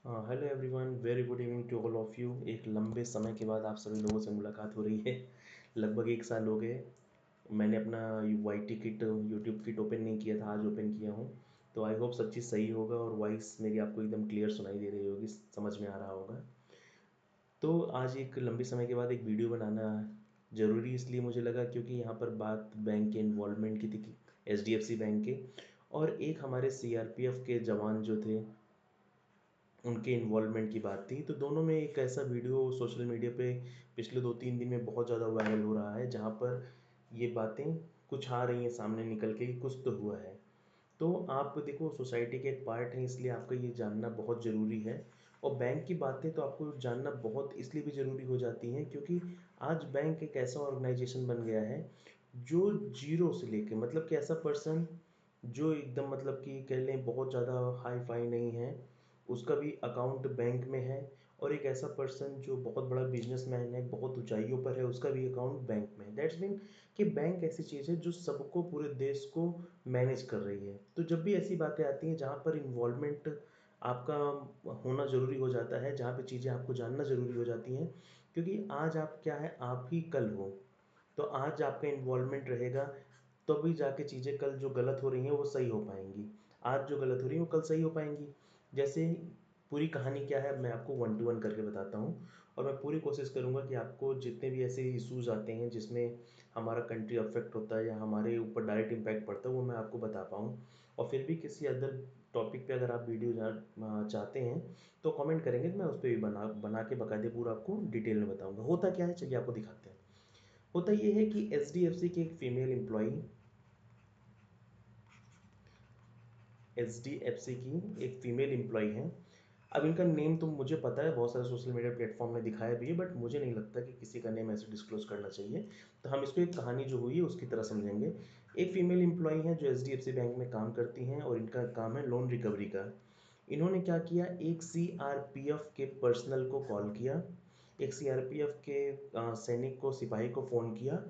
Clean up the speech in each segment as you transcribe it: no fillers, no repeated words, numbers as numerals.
Hello everyone, very good evening to all of you. एक लंबे समय के बाद आप सभी लोगों से मुलाकात हो रही है। लगभग 1 साल हो गए। मैंने अपना Y T kit YouTube kit open नहीं किया था, आज ओपन किया हूँ। तो आई होप सब चीज़ सही होगा और वॉइस मेरी आपको एकदम क्लियर सुनाई दे रही होगी, समझ में आ रहा होगा। तो आज एक लंबे समय के बाद एक वीडियो बनाना ज़रूरी इसलिए मुझे लगा क्योंकि यहाँ पर बात बैंक के इन्वॉल्वमेंट की थी, HDFC बैंक के। और एक हमारे CRPF के जवान जो थे, उनके इन्वॉल्वमेंट की बात थी। तो दोनों में एक ऐसा वीडियो सोशल मीडिया पे पिछले 2-3 दिन में बहुत ज़्यादा वायरल हो रहा है, जहाँ पर ये बातें कुछ आ रही हैं सामने निकल के कि कुछ तो हुआ है। तो आप देखो, सोसाइटी के एक पार्ट हैं, इसलिए आपका ये जानना बहुत ज़रूरी है। और बैंक की बातें तो आपको जानना बहुत इसलिए भी ज़रूरी हो जाती हैं क्योंकि आज बैंक एक ऐसा ऑर्गेनाइजेशन बन गया है जो जीरो से लेके, मतलब कि ऐसा पर्सन जो एकदम, मतलब कि कह लें बहुत ज़्यादा हाई फाई नहीं है, उसका भी अकाउंट बैंक में है। और एक ऐसा पर्सन जो बहुत बड़ा बिजनेसमैन है, बहुत ऊंचाइयों पर है, उसका भी अकाउंट बैंक में है। दैट्स मीन कि बैंक ऐसी चीज़ है जो सबको, पूरे देश को मैनेज कर रही है। तो जब भी ऐसी बातें आती हैं जहाँ पर इन्वॉल्वमेंट आपका होना ज़रूरी हो जाता है, जहाँ पे चीज़ें आपको जानना ज़रूरी हो जाती हैं, क्योंकि आज आप क्या है, आप ही कल हो। तो आज आपका इन्वॉल्वमेंट रहेगा, तभी जाके चीज़ें कल जो गलत हो रही हैं वो सही हो पाएंगी। आज जो गलत हो रही है वो कल सही हो पाएंगी। जैसे पूरी कहानी क्या है, मैं आपको 1 to 1 करके बताता हूँ। और मैं पूरी कोशिश करूँगा कि आपको जितने भी ऐसे इश्यूज आते हैं जिसमें हमारा कंट्री अफेक्ट होता है या हमारे ऊपर डायरेक्ट इम्पैक्ट पड़ता है, वो मैं आपको बता पाऊँ। और फिर भी किसी अदर टॉपिक पे अगर आप वीडियो चाहते हैं तो कमेंट करेंगे, तो मैं उस पर भी बना बना के बकायदे पूरा आपको डिटेल में बताऊँगा। होता क्या है, चलिए आपको दिखाते हैं। होता ये है कि HDFC की एक फीमेल एम्प्लॉई, HDFC की एक फीमेल एम्प्लॉई है। अब इनका नेम तो मुझे पता है, बहुत सारे सोशल मीडिया प्लेटफॉर्म ने दिखाया भी है, बट मुझे नहीं लगता कि किसी का नेम ऐसे डिस्क्लोज करना चाहिए। तो हम इसको एक कहानी जो हुई है उसकी तरह समझेंगे। एक फीमेल एम्प्लॉई है जो HDFC बैंक में काम करती हैं और इनका काम है लोन रिकवरी का। इन्होंने क्या किया, एक CRPF के पर्सनल को कॉल किया, एक CRPF के सैनिक को, सिपाही को फ़ोन किया।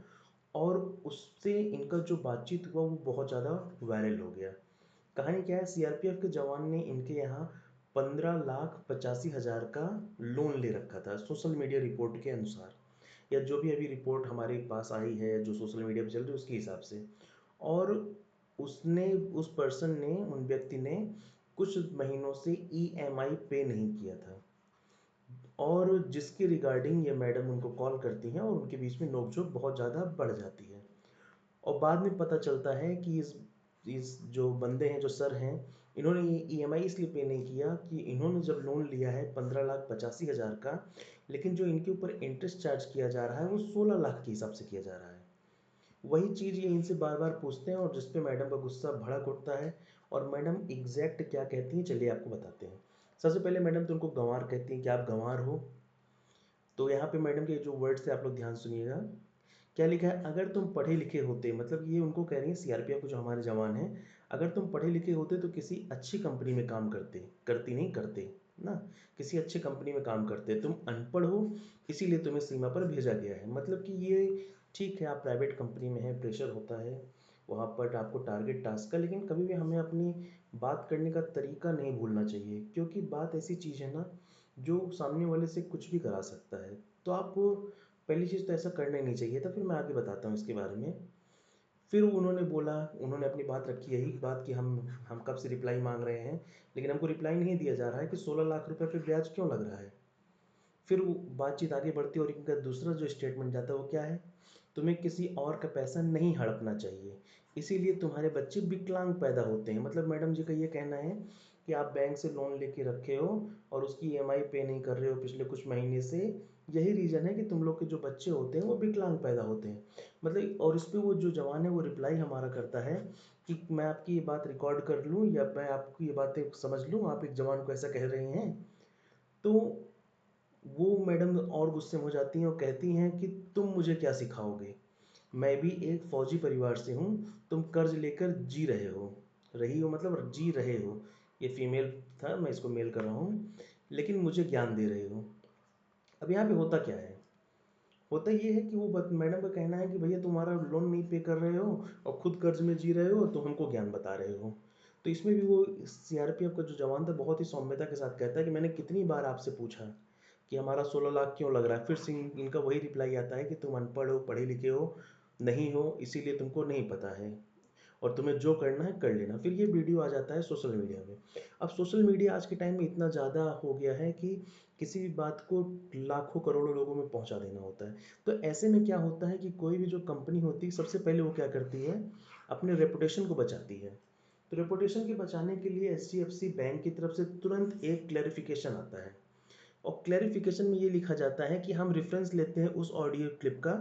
और उससे इनका जो बातचीत हुआ वो बहुत ज़्यादा वायरल हो गया। कहानी क्या है, CRPF के जवान ने इनके यहाँ 15,85,000 का लोन ले रखा था, सोशल मीडिया रिपोर्ट के अनुसार, या जो भी अभी रिपोर्ट हमारे पास आई है, जो सोशल मीडिया पर चल रही है उसके हिसाब से। और उसने, उस पर्सन ने, उन व्यक्ति ने कुछ महीनों से EMI पे नहीं किया था। और जिसके रिगार्डिंग ये मैडम उनको कॉल करती हैं और उनके बीच में नोकझोंक बहुत ज़्यादा बढ़ जाती है। और बाद में पता चलता है कि इस जो बंदे हैं, जो सर हैं, इन्होंने ये EMI इसलिए पे नहीं किया कि इन्होंने जब लोन लिया है 15,85,000 का, लेकिन जो इनके ऊपर इंटरेस्ट चार्ज किया जा रहा है वो 16 लाख के हिसाब से किया जा रहा है। वही चीज़ ये इनसे बार बार पूछते हैं और जिस पे मैडम का गुस्सा भड़क उठता है। और मैडम एग्जैक्ट क्या कहती हैं, चलिए आपको बताते हैं। सबसे पहले मैडम तो उनको गंवार कहती हैं कि आप गंवार हो। तो यहाँ पे मैडम के जो वर्ड्स थे आप लोग ध्यान सुनिएगा। क्या लिखा है, अगर तुम पढ़े लिखे होते, मतलब ये उनको कह रही है, CRPF को जो हमारे जवान हैं, अगर तुम पढ़े लिखे होते तो किसी अच्छी कंपनी में काम करते, करती नहीं करते ना, किसी अच्छी कंपनी में काम करते। तुम अनपढ़ हो, इसीलिए तुम्हें सीमा पर भेजा गया है। मतलब कि ये ठीक है, आप प्राइवेट कंपनी में है, प्रेशर होता है वहाँ पर, आपको टारगेट टास्क का, लेकिन कभी भी हमें अपनी बात करने का तरीका नहीं भूलना चाहिए, क्योंकि बात ऐसी चीज़ है ना जो सामने वाले से कुछ भी करा सकता है। तो आप, पहली चीज़ तो ऐसा करना ही नहीं चाहिए था। फिर मैं आगे बताता हूँ इसके बारे में। फिर उन्होंने बोला, उन्होंने अपनी बात रखी, यही बात कि हम कब से रिप्लाई मांग रहे हैं, लेकिन हमको रिप्लाई नहीं दिया जा रहा है कि 16 लाख रुपए पे ब्याज क्यों लग रहा है। फिर वो बातचीत आगे बढ़ती है और इनका दूसरा जो स्टेटमेंट जाता है वो क्या है, तुम्हें किसी और का पैसा नहीं हड़पना चाहिए, इसीलिए तुम्हारे बच्चे विकलांग पैदा होते हैं। मतलब मैडम जी का ये कहना है कि आप बैंक से लोन लेके रखे हो और उसकी EMI पे नहीं कर रहे हो पिछले कुछ महीने से, यही रीज़न है कि तुम लोग के जो बच्चे होते हैं वो विकलांग पैदा होते हैं। मतलब, और इस पे वो जो जवान है वो रिप्लाई हमारा करता है कि मैं आपकी ये बात रिकॉर्ड कर लूँ या मैं आपकी ये बातें समझ लूँ, आप एक जवान को ऐसा कह रहे हैं। तो वो मैडम और गुस्से में हो जाती हैं और कहती हैं कि तुम मुझे क्या सिखाओगे, मैं भी एक फौजी परिवार से हूँ, तुम कर्ज लेकर जी रहे हो, रही हो मतलब जी रहे हो, ये फीमेल था, मैं इसको मेल कर रहा हूँ, लेकिन मुझे ज्ञान दे रहे हो। अब यहाँ पे होता क्या है, होता ये है कि वो मैडम का कहना है कि भैया तुम्हारा लोन नहीं पे कर रहे हो और खुद कर्ज में जी रहे हो तो हमको ज्ञान बता रहे हो। तो इसमें भी वो सीआरपीएफ का जो जवान था बहुत ही सौम्यता के साथ कहता है कि मैंने कितनी बार आपसे पूछा कि हमारा 16 लाख क्यों लग रहा है, फिर से इनका वही रिप्लाई आता है कि तुम अनपढ़ हो, पढ़े लिखे हो नहीं हो, इसीलिए तुमको नहीं पता है और तुम्हें जो करना है कर लेना। फिर ये वीडियो आ जाता है सोशल मीडिया में। अब सोशल मीडिया आज के टाइम में इतना ज़्यादा हो गया है कि किसी भी बात को लाखों करोड़ों लोगों में पहुंचा देना होता है। तो ऐसे में क्या होता है कि कोई भी जो कंपनी होती है सबसे पहले वो क्या करती है, अपने रेपुटेशन को बचाती है। तो रेपुटेशन के बचाने के लिए एचडीएफसी बैंक की तरफ से तुरंत एक क्लैरिफिकेशन आता है और क्लैरिफिकेशन में ये लिखा जाता है कि हम रेफरेंस लेते हैं उस ऑडियो क्लिप का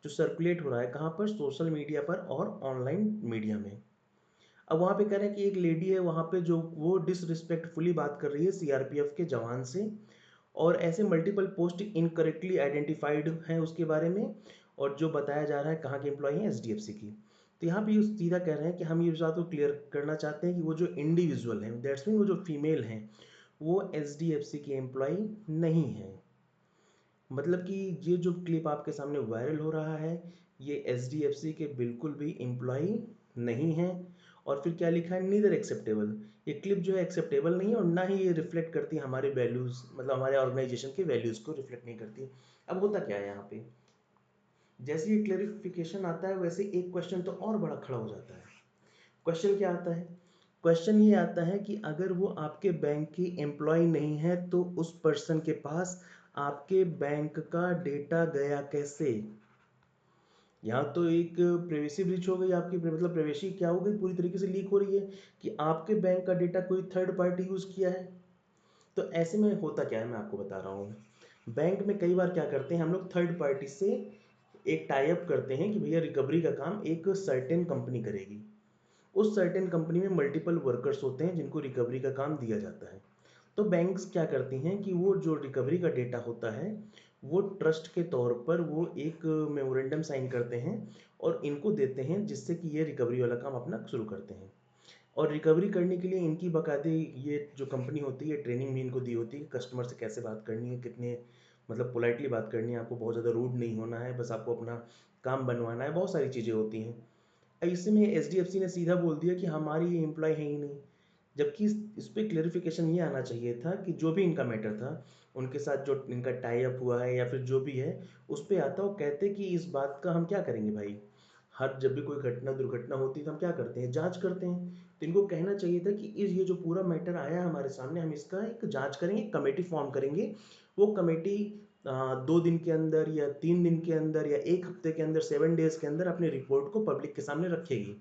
जो सर्कुलेट हो रहा है कहाँ पर, सोशल मीडिया पर और ऑनलाइन मीडिया में। अब वहाँ पे कह रहे हैं कि एक लेडी है वहाँ पे जो वो डिसरिस्पेक्टफुली बात कर रही है सीआरपीएफ के जवान से, और ऐसे मल्टीपल पोस्ट इनकरेक्टली आइडेंटिफाइड हैं उसके बारे में, और जो बताया जा रहा है कहाँ के एम्प्लॉई हैं, एचडीएफसी की। तो यहाँ पे सीधा कह रहे हैं कि हम ये बात को क्लियर करना चाहते हैं कि वो जो इंडिविजुअल हैं, दैट्स मीन वो जो फीमेल हैं, वो एचडीएफसी की एम्प्लॉई नहीं है। मतलब कि ये जो क्लिप आपके सामने वायरल हो रहा है ये एचडीएफसी के बिल्कुल भी एम्प्लॉई नहीं है। और फिर क्या लिखा है, नीदर एक्सेप्टेबल। ये क्लिप जो है एक्सेप्टेबल नहीं है और ना ही ये रिफ्लेक्ट करती है हमारे वैल्यूज़, मतलब हमारे ऑर्गेनाइजेशन के वैल्यूज़ को रिफ्लेक्ट नहीं करती। अब होता क्या है यहाँ पे, जैसे ये क्लैरिफिकेशन आता है वैसे एक क्वेश्चन तो और बड़ा खड़ा हो जाता है। क्वेश्चन क्या आता है, क्वेश्चन ये आता है कि अगर वो आपके बैंक की एम्प्लॉय नहीं है तो उस पर्सन के पास आपके बैंक का डेटा गया कैसे। यहाँ तो एक प्राइवेसी ब्रीच हो गई आपकी, मतलब प्राइवेसी क्या हो गई, पूरी तरीके से लीक हो रही है कि आपके बैंक का डेटा कोई थर्ड पार्टी यूज़ किया है। तो ऐसे में होता क्या है मैं आपको बता रहा हूँ। बैंक में कई बार क्या करते हैं हम लोग, थर्ड पार्टी से एक टाई अप करते हैं कि भैया रिकवरी का काम एक सर्टेन कंपनी करेगी। उस सर्टेन कंपनी में मल्टीपल वर्कर्स होते हैं जिनको रिकवरी का काम दिया जाता है। तो बैंक्स क्या करती हैं कि वो जो रिकवरी का डेटा होता है वो ट्रस्ट के तौर पर वो एक मेमोरेंडम साइन करते हैं और इनको देते हैं जिससे कि ये रिकवरी वाला काम अपना शुरू करते हैं। और रिकवरी करने के लिए इनकी बाकायदे ये जो कंपनी होती है ट्रेनिंग भी इनको दी होती है कस्टमर से कैसे बात करनी है, कितने मतलब पोलाइटली बात करनी है, आपको बहुत ज़्यादा रूड नहीं होना है, बस आपको अपना काम बनवाना है, बहुत सारी चीज़ें होती हैं। ऐसे में एचडीएफसी ने सीधा बोल दिया कि हमारी ये एम्प्लॉय है ही नहीं। जबकि इस पे क्लेरिफिकेशन ये आना चाहिए था कि जो भी इनका मैटर था उनके साथ जो इनका टाई अप हुआ है या फिर जो भी है उस पे आता, वो कहते कि इस बात का हम क्या करेंगे भाई, हर जब भी कोई घटना दुर्घटना होती है तो हम क्या करते हैं, जांच करते हैं। तो इनको कहना चाहिए था कि इस ये जो पूरा मैटर आया हमारे सामने हम इसका एक जांच करेंगे, कमेटी फॉर्म करेंगे। वो कमेटी 2 दिन के अंदर या 3 दिन के अंदर या 1 हफ्ते के अंदर 7 डेज के अंदर अपनी रिपोर्ट को पब्लिक के सामने रखेगी।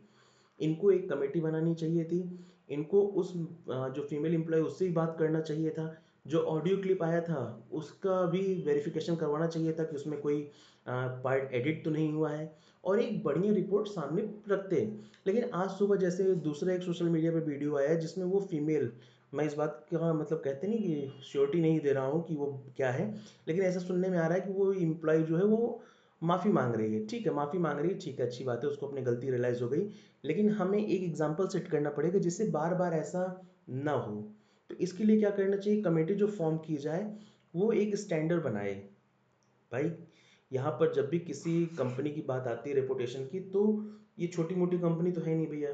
इनको एक कमेटी बनानी चाहिए थी। इनको उस जो फीमेल एम्प्लॉय उससे भी बात करना चाहिए था। जो ऑडियो क्लिप आया था उसका भी वेरिफिकेशन करवाना चाहिए था कि उसमें कोई पार्ट एडिट तो नहीं हुआ है और एक बढ़िया रिपोर्ट सामने रखते। लेकिन आज सुबह जैसे दूसरा एक सोशल मीडिया पे वीडियो आया जिसमें वो फीमेल, मैं इस बात का मतलब कहते नहीं कि श्योरिटी नहीं दे रहा हूँ कि वो क्या है, लेकिन ऐसा सुनने में आ रहा है कि वो एम्प्लॉय जो है वो माफ़ी मांग रही है। ठीक है, माफ़ी मांग रही है, ठीक है, अच्छी बात है, उसको अपनी गलती रियलाइज़ हो गई। लेकिन हमें एक एग्जाम्पल सेट करना पड़ेगा जिससे बार बार ऐसा ना हो। तो इसके लिए क्या करना चाहिए, कमेटी जो फॉर्म की जाए वो एक स्टैंडर्ड बनाए। भाई यहाँ पर जब भी किसी कंपनी की बात आती है रेपुटेशन की, तो ये छोटी मोटी कंपनी तो है नहीं भैया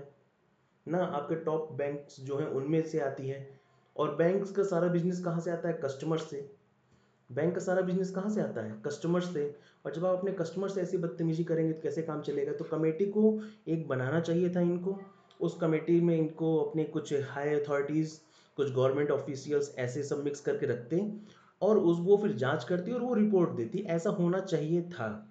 ना, आपके टॉप बैंक्स जो हैं उनमें से आती है। और बैंक्स का सारा बिजनेस कहाँ से आता है, कस्टमर से। बैंक का सारा बिजनेस कहाँ से आता है, कस्टमर से। और जब आप अपने कस्टमर से ऐसी बदतमीजी करेंगे तो कैसे काम चलेगा। तो कमेटी को एक बनाना चाहिए था इनको। उस कमेटी में इनको अपने कुछ हाई अथॉरिटीज़, कुछ गवर्नमेंट ऑफिशियल्स ऐसे सब मिक्स करके रखते और उस वो फिर जांच करती और वो रिपोर्ट देती, ऐसा होना चाहिए था।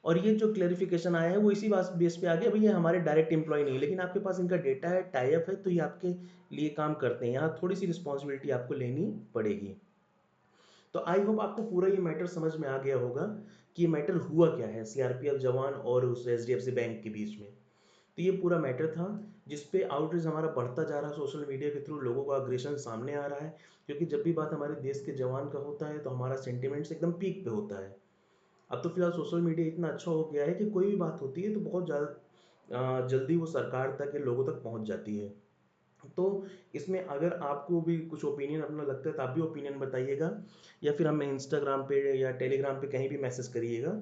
और ये जो क्लेरिफिकेशन आया है वो इसी बात बेस पे आ गया, भैया हमारे डायरेक्ट एम्प्लॉय नहीं, लेकिन आपके पास इनका डेटा है, टाई अप है, तो ये आपके लिए काम करते हैं। यहाँ थोड़ी सी रिस्पॉन्सिबिलिटी आपको लेनी पड़ेगी। तो आई होप आपको पूरा ये मैटर समझ में आ गया होगा कि ये मैटर हुआ क्या है सीआरपीएफ जवान और उस एचडीएफसी बैंक के बीच में। तो ये पूरा मैटर था जिसपे आउटरीच हमारा बढ़ता जा रहा है, सोशल मीडिया के थ्रू लोगों का अग्रेशन सामने आ रहा है। क्योंकि जब भी बात हमारे देश के जवान का होता है तो हमारा सेंटिमेंट्स एकदम पीक पे होता है। अब तो फिलहाल सोशल मीडिया इतना अच्छा हो गया है कि कोई भी बात होती है तो बहुत ज़्यादा जल्दी वो सरकार तक या लोगों तक पहुंच जाती है। तो इसमें अगर आपको भी कुछ ओपिनियन अपना लगता है तो आप भी ओपिनियन बताइएगा, या फिर हमें इंस्टाग्राम पे या टेलीग्राम पे कहीं भी मैसेज करिएगा,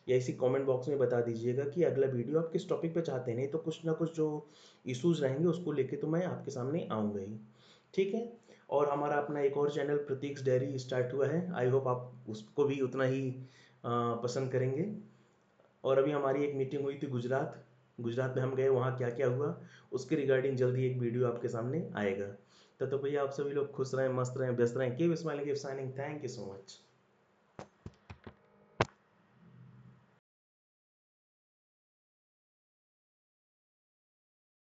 या इसी कमेंट बॉक्स में बता दीजिएगा कि अगला वीडियो आप किस टॉपिक पे चाहते हैं। नहीं तो कुछ ना कुछ जो इश्यूज रहेंगे उसको लेके तो मैं आपके सामने आऊँगा ही। ठीक है। और हमारा अपना एक और चैनल प्रतीक्स डायरी स्टार्ट हुआ है, आई होप आप उसको भी उतना ही पसंद करेंगे। और अभी हमारी एक मीटिंग हुई थी गुजरात, गुजरात में हम गए, वहाँ क्या क्या हुआ उसके रिगार्डिंग जल्दी एक वीडियो आपके सामने आएगा। तब तक भैया आप सभी लोग खुश रहें, मस्त रहें, व्यस्त रहें। Keep smiling, keep signing. Thank you so much.